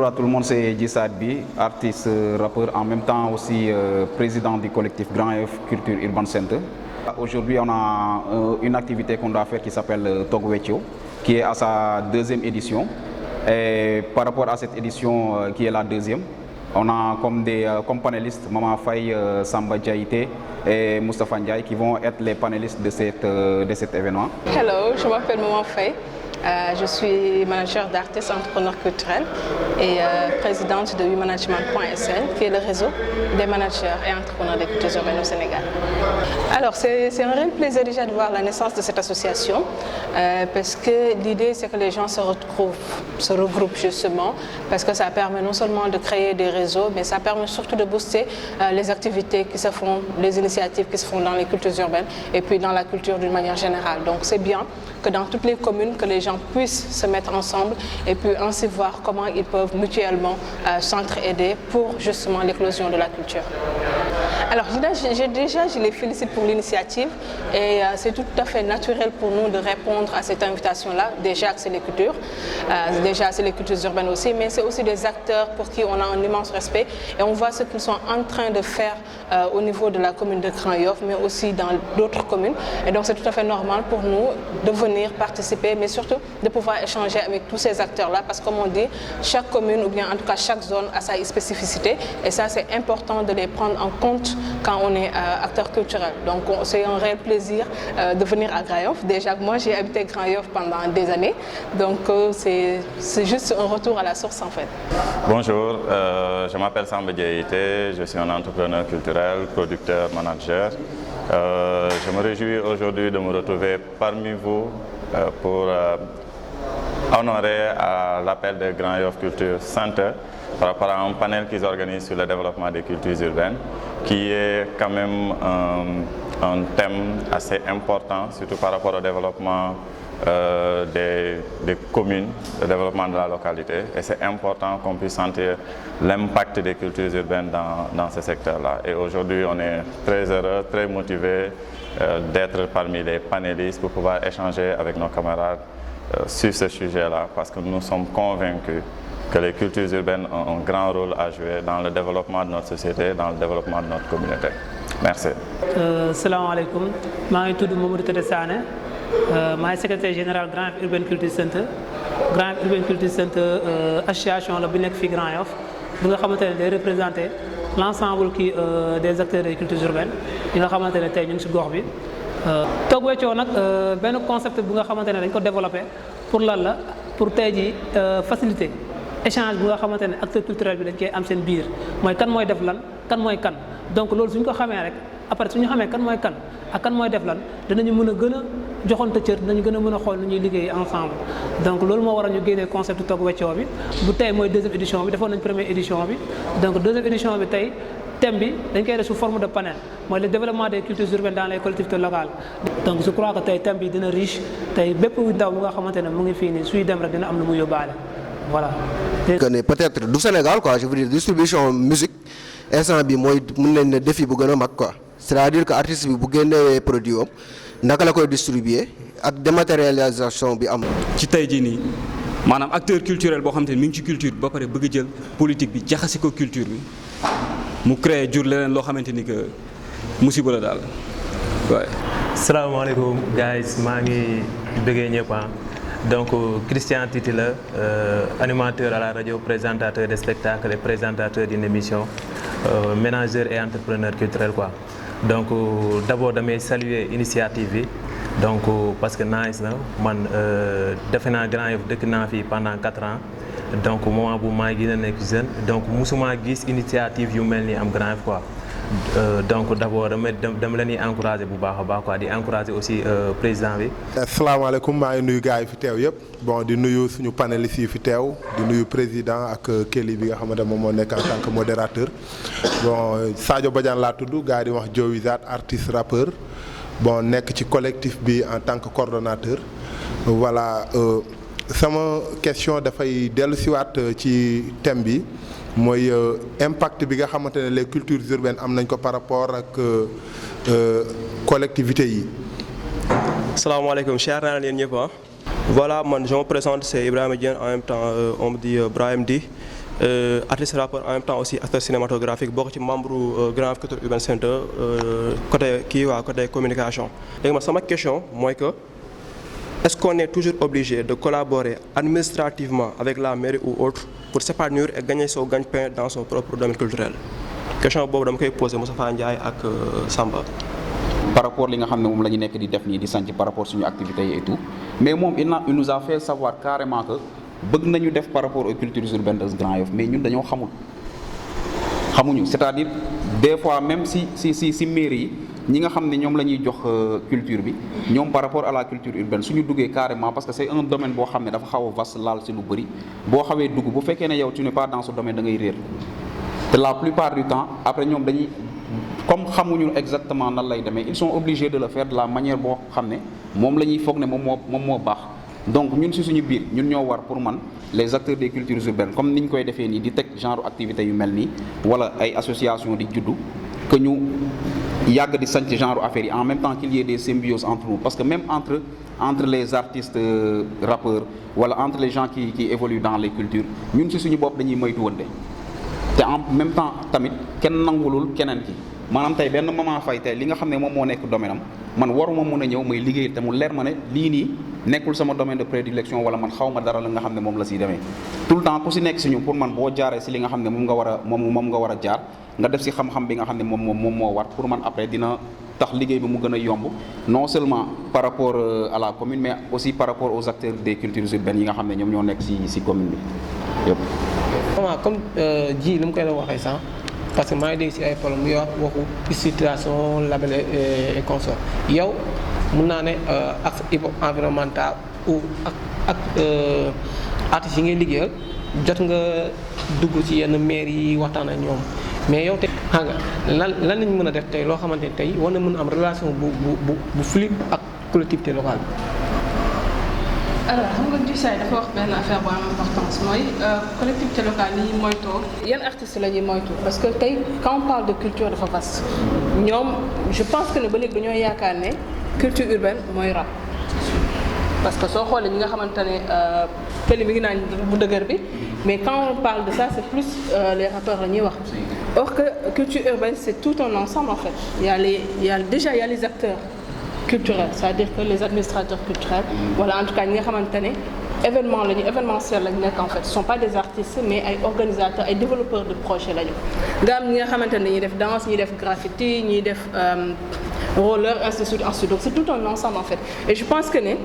à tout le monde, c'est Djissad Bi, artiste, rappeur, en même temps aussi président du collectif Grand Yoff Culture Urban Center. Aujourd'hui, on a une activité qu'on doit faire qui s'appelle Togwetio, qui est à sa deuxième édition. Et par rapport à cette édition qui est la deuxième, on a comme panélistes Mama Faye, Samba Diaïté et Moustapha Ndiaye qui vont être les panélistes de cet événement. Hello, je m'appelle Mama Faye. Je suis manager d'artistes entrepreneurs culturels et présidente de WeManagement.sn, qui est le réseau des managers et entrepreneurs des cultures urbaines au Sénégal. Alors, c'est un réel plaisir déjà de voir la naissance de cette association parce que l'idée, c'est que les gens se regroupent justement parce que ça permet non seulement de créer des réseaux, mais ça permet surtout de booster les activités qui se font, les initiatives qui se font dans les cultures urbaines et puis dans la culture d'une manière générale. Donc, c'est bien que dans toutes les communes, que les gens puissent se mettre ensemble et puis ainsi voir comment ils peuvent mutuellement s'entraider pour justement l'éclosion de la culture. Alors je les félicite pour l'initiative et c'est tout à fait naturel pour nous de répondre à cette invitation-là. Déjà que c'est les cultures, déjà c'est les cultures urbaines aussi, mais c'est aussi des acteurs pour qui on a un immense respect et on voit ce qu'ils sont en train de faire au niveau de la commune de Grand Yoff, mais aussi dans d'autres communes. Et donc c'est tout à fait normal pour nous de venir participer, mais surtout de pouvoir échanger avec tous ces acteurs-là, parce que comme on dit, chaque commune ou bien en tout cas chaque zone a sa spécificité et ça c'est important de les prendre en compte quand on est acteur culturel. Donc c'est un réel plaisir de venir à Grand Yoff. Déjà moi j'ai habité Grand Yoff pendant des années, donc c'est juste un retour à la source en fait. Bonjour, je m'appelle Samba Diaïté, je suis un entrepreneur culturel, producteur, manager. Je me réjouis aujourd'hui de me retrouver parmi vous pour honorer à l'appel de Grand Yoff Culture Center par rapport à un panel qu'ils organisent sur le développement des cultures urbaines, qui est quand même un thème assez important, surtout par rapport au développement des communes, le développement de la localité. Et c'est important qu'on puisse sentir l'impact des cultures urbaines dans ce secteur-là. Et aujourd'hui, on est très heureux, très motivés d'être parmi les panélistes pour pouvoir échanger avec nos camarades sur ce sujet-là, parce que nous sommes convaincus que les cultures urbaines ont un grand rôle à jouer dans le développement de notre société, dans le développement de notre communauté. Merci. Salam alaikum. Je suis Mamadou Tete Sané. Je suis secrétaire général Grand Yoff Urban Culture Center. Grand Yoff Urban Culture Center association la bi nekk fi Grand Yoff bi nga xamante ne day représenter l'ensemble des acteurs des cultures urbaines yi nga xamante ne tey ñu ngi ci gox bi. Togwetio nag benn concept bu nga xamante ne dañ ko développé pour lan la pour tey jii faciliter échange bu nga xamante ne acteur culturel bi dañ koy am seen biir mooy kan mooy def lan kan mooy kan. Donc loolu suñ ko xamee rek après suñu xamee kan mooy kan ak kan mooy def lan danañu mën a gën a joxante cër dinañu gën a mën a xool nu ñuy liggéey ensemble. Donc loolu moo waral ñu génnee concept Togwetio bi bu tey mooy deuxième édition bi defoon nañ première édition bi. Donc deuxième édition bi tey thème bi dañ koy def sous forme de panel mooy le développement des cultures urbaines dans les collectivités locales. Donc je crois que tey thème bi dina riche tey bépp ndaw bu nga xamante ne mu ngi fii nii suy dem rek dina am lu mu yóbbaale voilà. que ne peut-être du Sénégal quoi, je veux dire distribution musique instant bi mooy mën nañ ne défi bu gën a mag quoi, c'est-à-dire que artiste bi bu génnee produit am naka la koy distribuer ak dématérialisation bi am. ci tey jii nii maanaam acteur culturel boo xam te ne mi ngi ci culture bi ba pare bëgg jël politique bi jaxase ko culture bi mu créé jur leneen loo xamante ni que musiba la daal waaye. salaamaaleykum guys, maa ngi bëggee ñëpp donc Christian Titi la animateur à la radio, présentateur de spectacles et présentateur d'une émission, manager et entrepreneur culturel quoi. Donc d'abord damay saluer l'initiative bi donc parce que nice na man defe naa Grand Yoff dëkk naa fi pendant 4 ans donc moment bu maa gën a nekk jeune donc musuma gis initiative yu mel ni am Grand Yoff quoi. Donc d'abord dama leen di encourager bu baax a baax quoi di encourager aussi président bi. asalaamaaleykum maa ngi nuyu gars yi fi teew yëpp bon di nuyu suñu panélistes yi fi teew di nuyu président ak Kelly bi nga xamante moom moo nekk en tant que modérateur bon Sadio Badiane laa tudd gars yi di wax Joe Wizard artiste rappeur bon nekk ci collectif bi en tant que coordonnateur voilà sama question dafay dellu siwaat ci thème bi. mooy impact bi nga xamante ne les cultures urbaines am nañ ko par rapport ak collectivités yi. salaamaaleykum cher naa leen ñëpp voilà man je me présente c'est Ibrahima Diène en même temps on me dit Brahim Di artiste rappeur en même temps aussi acteur cinématographique bokk ci membre Grand Yoff Culture Urban Center côté communication. léegi ma sama question mooy que est-ce qu'on est toujours obligé de collaborer administrativement avec la mairie ou autre pour s'épanouir et gagner son gagne-pain dans son propre domaine culturel? Question boobu dama koy poser Moustapha Ndiaye ak Samba. Par rapport li nga xam ne moom la ñu nekk di def nii di sanc par rapport suñu activités yi et tout mais moom il nous a fait savoir carrément que bëgg nañu def par rapport aux cultures urbaines de Grand Yoff mais ñun dañoo xamuñu c'est-à-dire des fois même si mairie yi ñi nga xam ne ñoom la ñuy jox culture bi ñoom par rapport à la culture urbaine suñu duggee carrément parce que c'est un domaine boo xam ne dafa xaw a vaste laal si lu bëri boo xawee dugg bu fekkee ne yow tu n'es pas dans ce domaine da ngay réer te la plupart du temps après ñoom dañuy comme xamuñu exactement nan lay demee ils sont obligés de le faire de la manière boo xam ne moom la ñuy foog ne moom moo baax donc ñun si suñu biir ñun ñoo war pour man les acteurs des cultures urbaines comme ni ñu koy defee nii di teg genre activité yu mel nii wala ay association di juddu que ñu yàgg di sanc genre affaires yi en même temps qu'il y ait des symbioses entre nous parce que même entre les artistes rappeurs wala entre les gens qui évoluent dans les cultures ñun si suñu bopp dañuy moytuwante te en même temps tamit kenn nangulul keneen ki maanaam tey benn moment fay tey li nga xam ne moom moo nekk domaine am man waruma mun a ñëw may liggéey te mu leer ma ne lii nii nekkul sama domaine de prédilection wala man xaw ma dara la nga xam ne moom la siy demee tout le temps ku si nekk si ñu pour man boo jaaree si li nga xam ne moom nga war a jaar nga def si xam-xam bi nga xam ne moom moo war pour man après dina tax liggéey bi mu gën a yomb non seulement par rapport à la commune mais aussi par rapport aux acteurs des cultures urbaines yi nga xam ne ñoom ñoo nekk si commune bi yëpp. comme ji li mu koy la waxee sànq parce que maa ngi dégg si ay problème muy wax waxu situation label et consort yow mun naa ne ak environnemental ou ak artistes yi ngay liggéeyal jot nga dugg ci yenn maire yi waxtaan ak ñoom mais yow tey xam nga lan lañ mën a def tey loo xamante ne tey war na mën a am relation bu fluide ak collectivité locale bi. alors xam nga Dusaay dafa wax benn affaire bu am importance mooy collectivité locale yi ñuy moytoo yan artistes la ñuy moytu parce que tey quand on parle de culture dafa vaste ñoom je pense que ne ba léegi dañoo yaakaar ne culture urbaine mooy rap parce que soo xoolee ñi nga xamante ne pëli mi ngi naan bu dëgër bi mais quand on parle de ça c'est plus les rappeurs la ñuy wax or que culture urbaine c'est tout un ensemble en fait il y a les acteurs culturels c'est-à-dire que les administrateurs culturels voilà en tout cas ñi nga xamante ne événementiel lañu nekk en fait ce sont pas des artistes mais ay organisateurs ay développeurs de projets lañu nga am ñi nga xamante ne ñuy def danse ñuy def graffiti ñuy def roller ainsi de suite donc c'est tout un ensemble en fait et je pense que ne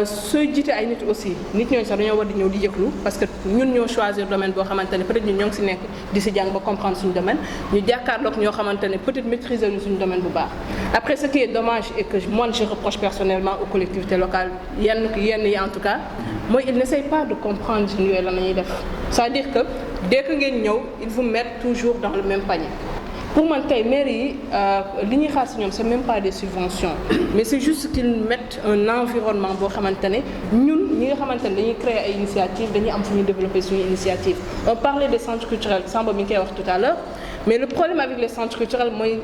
sooy jiite ay nit aussi nit ñooñu sax dañoo war di ñëw di yëglu parce que ñun ñoo choisir domaine boo xamante ne peut-être ñun ñoo ngi si nekk di si jàng ba comprendre suñu domaine ñu jàkkaarloog ñoo xamante ne peut-être maîtriser ñu suñu domaine bu baax après ce qui est dommage et que moi je reproche personnellement aux collectivités locales yenn yi en tout cas mooy ils n'essayent pas de comprendre jeunes yooyu lan la ñuy def c'est-à-dire que dès que ngeen ñëw ils vous mettent toujours dans le même panier pour man tey maire yi li ñuy xaar si ñoom c'est même pas des subventions mais c'est juste qu'ils mettent un environnement boo xamante ne ñun ñi nga xamante ne dañuy créer ay initiatives dañuy am fu ñuy développer suñu initiative on parlait des centres culturels Samba mi ngi koy wax tout à l'heure mais le problème avec les centres culturels mooy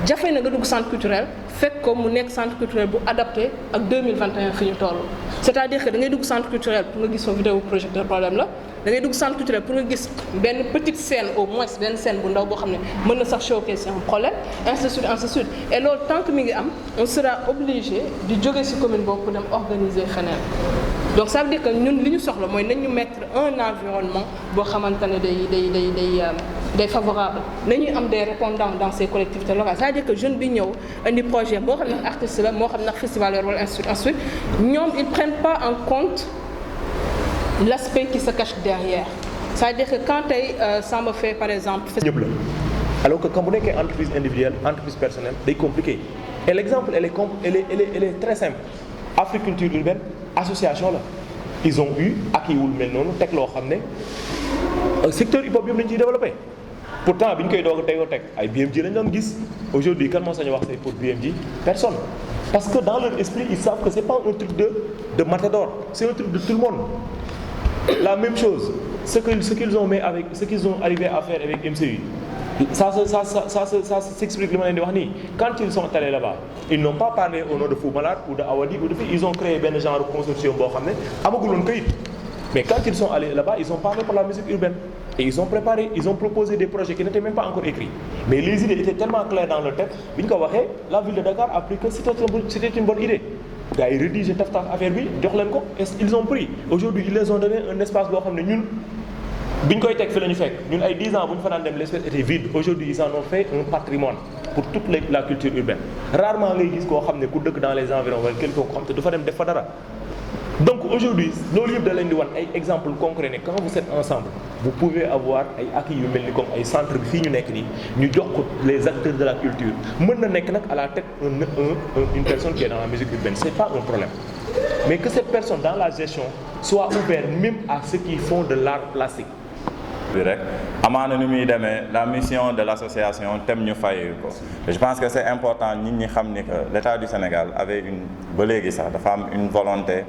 jafe na nga dugg centre culturel fekk ko mu nekk centre culturel bu adapté ak 2021 fi ñu toll c'est-à-dire que da ngay dugg centre culturel pour nga gis fa vidéo projecteur problème la da ngay dugg centre culturel pour nga gis benn petite scène au moins benn scène bu ndaw boo xam ne mën na sax showcase un problème ainsi de suite et loolu tant que mi ngi am on sera obligé di jóge ci commune boobu pour dem organiser feneen donc ça veut dire que ñun li ñu soxla mooy nañu mettre un environnement boo xamante ne day favorable nañuy am des répondants dans ces collectivités locales c'est-à-dire que jeune bi ñëw indi projet moo xam ne artiste la moo xam ne festival wala ainsi de suite ñoom ils prennent pas en compte l'aspect qui se cache derrière c'est-à-dire que quand tey Samba fait par exemple ñëpp la alors que quand bu nekkee entreprise individuelle entreprise personnelle day compliqué et l'exemple elle est très simple Africulture urbaine association la ils ont eu acquis wul mel noonu teg loo xam ne secteur hip hop yëpp lañu ciy développé pourtant bi ñu koy doog a teg ay BMG lañ doon gis aujourd'hui kan moo sañu wax c'est pour BMG personne parce que dans leur esprit ils savent que c'est pas un truc de matador c'est un truc de tout le monde la même chose ce qu'ils ont arrivé à faire avec MCU ça s'explique li ma leen di wax nii quand ils sont allés là-bas ils n'ont pas parlé au nom de Fou Malade ou de Awadi ou de Fi ils ont créé benn genre consortium boo xam ne amaguloon kayit mais quand ils sont allés là-bas ils ont parlé pour la musique urbaine Et ils ont proposé des projets qui n'étaient même pas encore écrits. Mais les idées étaient tellement claires dans leur tête, la ville de Dakar a pris que c'était une bonne idée. Les gars, ils rédigent taf affaire bi, jox leen ko, et ils ont pris. Aujourd'hui, ils les ont donné un espace boo xam ne ñun biñ koy teg fi la ñu fekk ñun ay 10 ans bu ñu fa daan dem l'espace était vide. Aujourd'hui, ils en ont fait un patrimoine pour toute la culture urbaine. Rarement ngay gis koo xam ne ku dëkk dans les environs wala quelqu'un ko xam te du fa dem def fa dara. Donc aujourd'hui loolu yëpp da leen di wan ay exemples concrets ne quand vous êtes ensemble vous pouvez avoir ay acquis yu mel ni comme ay centre bi fii ñu nekk nii ñu jox ko les acteurs de la culture mën na nekk nag à la tête une personne qui est dans la musique urbaine c'est pas un problème mais que cette personne dans la gestion soit ouverte même à ceux qui font de l'art plastique. bi rek amaana ni muy demee la mission de l'association tem ñu fay ko je pense que c'est important nit ñi xam ni que l'État du Sénégal avait ba léegi sax dafa am une volonté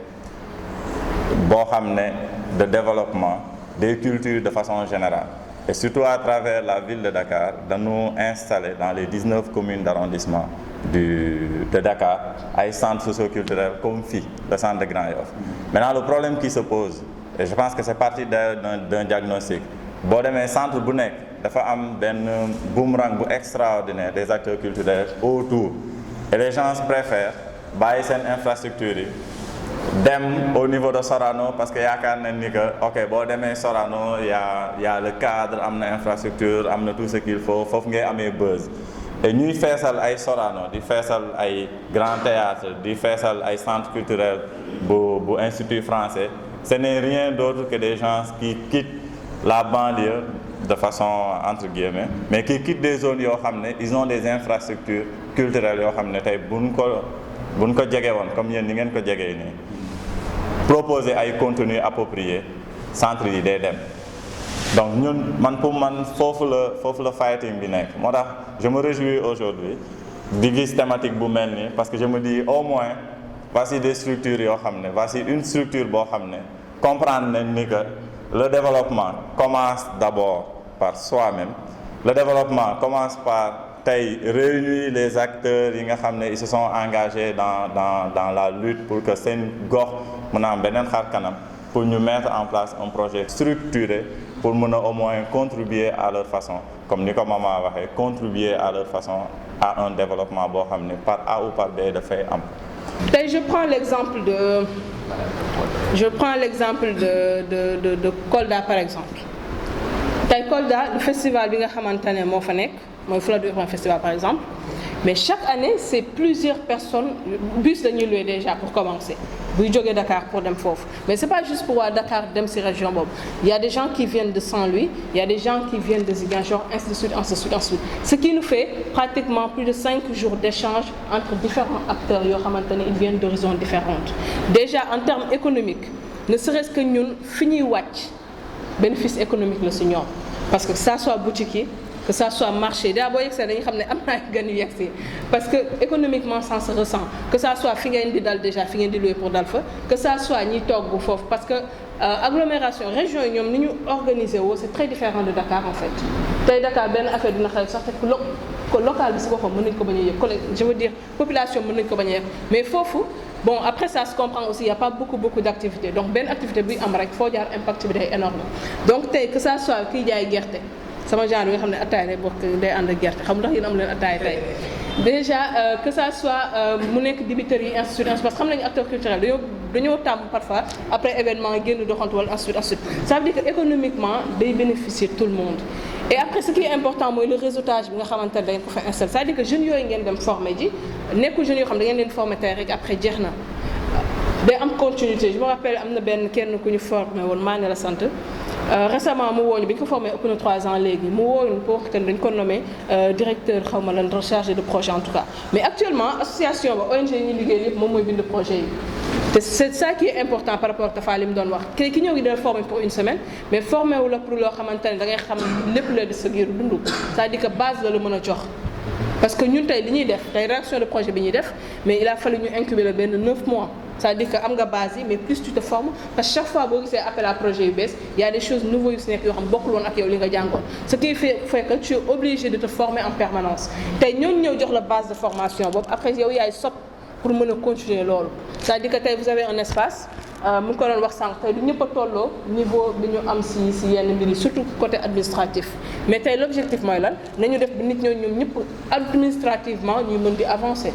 boo xam ne de développement des cultures de façon générale et surtout à travers la ville de Dakar dañu installer dans les 19 communes d'arrondissement de Dakar ay centres socioculturels comme fii le centre de Grand Yoff. Maintenant le problème qui se pose et je pense que c'est parti d'un diagnostic boo demee centre bu nekk dafa am benn boomerang bu extraordinaire des acteurs culturels autour et les gens préfèrent bàyyi seen infrastructure yi dem au niveau de Sorano parce que yaakaar nañ ni que ok boo demee Sorano y a le cadre am na infrastructure am na tout ce qu'il faut foofu ngay amee buzz et ñuy feesal ay Sorano di feesal ay grand théâtre di feesal ay centre culturel bu institut français ce n'est rien d'autre que des gens qui quittent la banlieue de façon entre guillemets mais qui quittent des zones yoo xam ne ils ont des infrastructures culturelles yoo xam ne tey buñ ko jege woon comme yéen ni ngeen ko jegee nii proposer ay contenus appropriés centre yi day dem donc ñun pour man foofu la fighting bi nekk moo tax je me réjouis aujourd'hui di gis thématique bu mel nii parce que je me dis au moins voici des structures yoo xam ne voici une structure boo xam ne comprendre nañ ni que le développement commence d'abord par soi-même le développement commence par tey réunir les acteurs yi nga xam ne ils se sont engagés dans la lutte pour que seen gox mën a am beneen xar kanam pour ñu mettre en place un projet structuré pour mën a au moins contribuer à leur façon comme ni ko maman waxee contribuer à leur façon à un développement boo xam ne par A ou par B dafay am. Tey je prends l'exemple de Kolda par exemple tey Kolda le festival bi nga xamante ne moo fa nekk mooy Fuladu Urban Festival par exemple mais chaque année c'est plusieurs personnes bus la ñuy louer déjà pour commencer buy jógee Dakar pour dem foofu mais c'est pas juste pour waa Dakar dem ci région boobu il y a des gens qui viennent de Saint-Louis il y a des gens qui viennent de Ziguinchor ainsi de suite ce qui nous fait pratiquement plus de 5 jours d'échange entre différents acteurs yoo xamante ne ils viennent d'horizons différentes déjà en termes économiques ne serait-ce que ñun fi ñuy wàcc bénéfice économique la ci ñoom parce que ça soit boutique yi que ça soit marché daa boo yegsee dañuy xam ne am naa gan yu yegsi parce que économiquement ça se ressent que ça soit fi ngeen di dal déjà fi ngeen di louer pour dal fa que ça soit ñiy togg foofu parce que agglomération région yi ñoom ni ñu organisé woo c'est très différent de Dakar en fait tey Dakar benn affaire dina xew sax te ko local bi si boppam mën nañu ko bañ a yëg je veux dire population mën nañu ko bañ a yëg mais foofu bon après ça se comprend aussi il y a pas beaucoup d'activités donc benn activité buy am rek foo jaar impact bi day énorme donc tey que ça soit kiy jaay gerte sama genre bi nga xam ne attaay day bokk day ànd ak gerte xam ndax yéen am leen attaay tey déjà que ça soit mu nekk dibiteurs yi institut parce que xam nañu acteurs culturels dañoo tàmm parfois après événement génn doxantu wala institut ça veut dire que économiquement day bénéficier tout le monde et après ce qui est important mooy le réseautage bi nga xamante ne da ngeen ko fa installer c'est-à-dire que jeunes yooyu ngeen dem former ji nekkul jeunes yoo xam da ngeen leen former tey rek après jeex na day am continuité je me rappelle am na benn kenn ku ñu formé woon maa ne la sant récemment mu wooñu bi ñu ko formé ëpp na 3 ans léegi mu wooñu pour que dañ ko nommé directeur xaw ma lan chargé de projet en tout cas mais actuellement association ba ONG yi ñuy liggéey yëpp moom mooy bind projet yi te c'est ça qui est important par rapport ak Tafa li mu doon wax ki ñëw gi dina formé pour une semaine mais formé wu la pour loo xamante ne da ngay xam lépp la di sa giiru dund c'est-à-dire que base la mën a jox parce que ñun tey li ñuy def tey réaction de projet bi ñuy def mais il a fallu ñu incuber la benn 9 mois c'est-à-dire que am nga base yi mais plus tu te formes parce que chaque fois boo gisee appel à projet yu bees il y a des choses nouveaux yu si nekk yoo xam bokkul woon ak yow li nga jàngoon ce qui fait que tu es obligé de te former en permanence tey ñooñu ñëw jox la base de formation boobu après yow yaay sopp pour mën a continuer loolu c'est-à-dire que tey vous avez un espace mu ngi ko doon wax sànq tey du ñëpp a tolloo niveau bi ñu am si yenn mbir yi surtout côté administratif mais tey l'objectif mooy lan nañu def bi nit ñoo ñoom ñëpp administrativement ñuy mën di avancer.